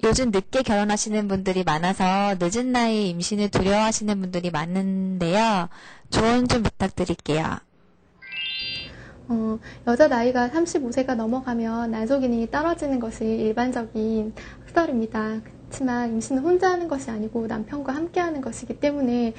요즘 늦게 결혼하시는 분들이 많아서 늦은 나이에 임신을 두려워하시는 분들이 많은데요. 조언 좀 부탁드릴게요. 여자 나이가 35세가 넘어가면 난소 기능이 떨어지는 것이 일반적인 학설입니다. 그렇지만 임신은 혼자 하는 것이 아니고 남편과 함께 하는 것이기 때문에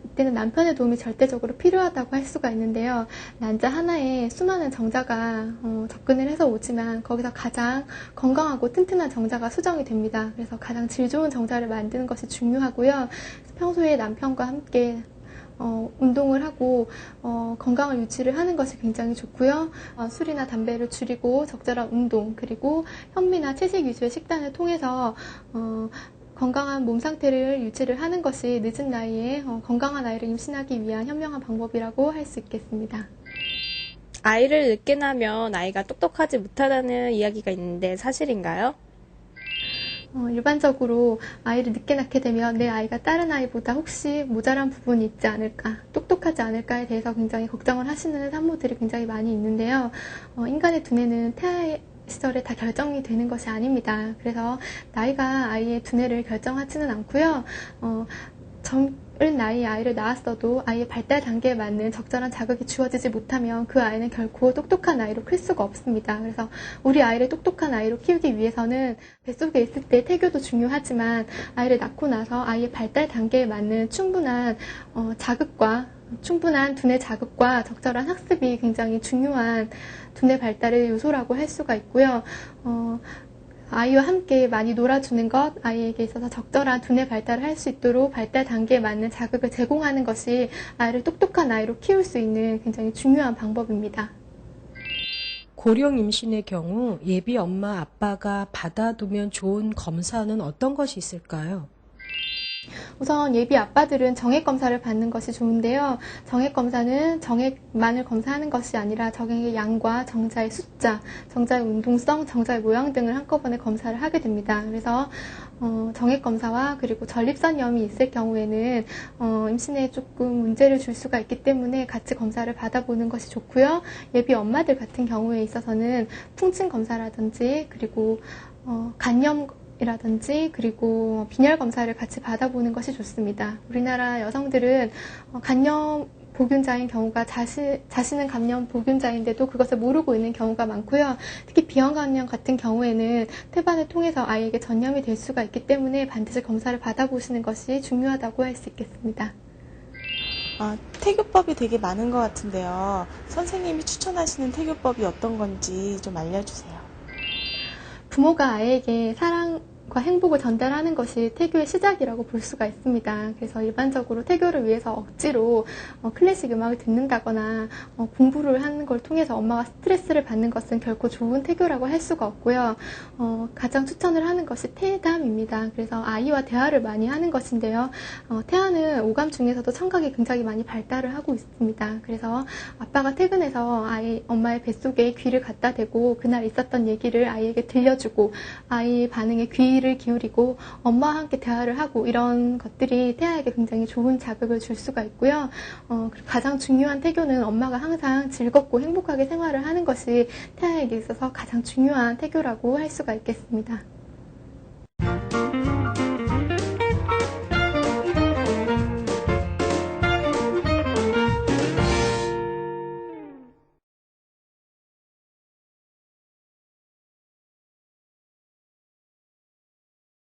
이때는 남편의 도움이 절대적으로 필요하다고 할 수가 있는데요. 난자 하나에 수많은 정자가 접근을 해서 오지만 거기서 가장 건강하고 튼튼한 정자가 수정이 됩니다. 그래서 가장 질 좋은 정자를 만드는 것이 중요하고요. 평소에 남편과 함께 운동을 하고 건강을 유지를 하는 것이 굉장히 좋고요. 술이나 담배를 줄이고 적절한 운동 그리고 현미나 채식 위주의 식단을 통해서 건강한 몸 상태를 유지를 하는 것이 늦은 나이에 건강한 아이를 임신하기 위한 현명한 방법이라고 할 수 있겠습니다. 아이를 늦게 낳으면 아이가 똑똑하지 못하다는 이야기가 있는데 사실인가요? 일반적으로 아이를 늦게 낳게 되면 내 아이가 다른 아이보다 혹시 모자란 부분이 있지 않을까, 똑똑하지 않을까에 대해서 굉장히 걱정을 하시는 산모들이 굉장히 많이 있는데요. 인간의 두뇌는 태아 시절에 다 결정이 되는 것이 아닙니다. 그래서 나이가 아이의 두뇌를 결정하지는 않고요. 젊은 나이에 아이를 낳았어도 아이의 발달 단계에 맞는 적절한 자극이 주어지지 못하면 그 아이는 결코 똑똑한 아이로 클 수가 없습니다. 그래서 우리 아이를 똑똑한 아이로 키우기 위해서는 뱃속에 있을 때 태교도 중요하지만 아이를 낳고 나서 아이의 발달 단계에 맞는 충분한 두뇌 자극과 적절한 학습이 굉장히 중요한 두뇌 발달의 요소라고 할 수가 있고요. 아이와 함께 많이 놀아주는 것, 아이에게 있어서 적절한 두뇌 발달을 할 수 있도록 발달 단계에 맞는 자극을 제공하는 것이 아이를 똑똑한 아이로 키울 수 있는 굉장히 중요한 방법입니다. 고령 임신의 경우 예비 엄마 아빠가 받아두면 좋은 검사는 어떤 것이 있을까요? 우선 예비 아빠들은 정액 검사를 받는 것이 좋은데요. 정액 검사는 정액만을 검사하는 것이 아니라 정액의 양과 정자의 숫자, 정자의 운동성, 정자의 모양 등을 한꺼번에 검사를 하게 됩니다. 그래서 정액 검사와 그리고 전립선염이 있을 경우에는 임신에 조금 문제를 줄 수가 있기 때문에 같이 검사를 받아보는 것이 좋고요. 예비 엄마들 같은 경우에 있어서는 풍층 검사라든지 그리고 간염 이라든지 그리고 빈혈 검사를 같이 받아보는 것이 좋습니다. 우리나라 여성들은 간염 보균자인 경우가 자신은 감염 보균자인데도 그것을 모르고 있는 경우가 많고요. 특히 비형 감염 같은 경우에는 태반을 통해서 아이에게 전염이 될 수가 있기 때문에 반드시 검사를 받아보시는 것이 중요하다고 할 수 있겠습니다. 태교법이 되게 많은 것 같은데요. 선생님이 추천하시는 태교법이 어떤 건지 좀 알려주세요. 부모가 아이에게 사랑과 행복을 전달하는 것이 태교의 시작이라고 볼 수가 있습니다. 그래서 일반적으로 태교를 위해서 억지로 클래식 음악을 듣는다거나 공부를 하는 걸 통해서 엄마가 스트레스를 받는 것은 결코 좋은 태교라고 할 수가 없고요. 가장 추천을 하는 것이 태담입니다. 그래서 아이와 대화를 많이 하는 것인데요. 태아는 오감 중에서도 청각이 굉장히 많이 발달을 하고 있습니다. 그래서 아빠가 퇴근해서 엄마의 뱃속에 귀를 갖다 대고 그날 있었던 얘기를 아이에게 들려주고 아이의 반응에 귀를 기울이고 엄마와 함께 대화를 하고 이런 것들이 태아에게 굉장히 좋은 자극을 줄 수가 있고요. 가장 중요한 태교는 엄마가 항상 즐겁고 행복하게 생활을 하는 것이 태아에게 있어서 가장 중요한 태교라고 할 수가 있겠습니다.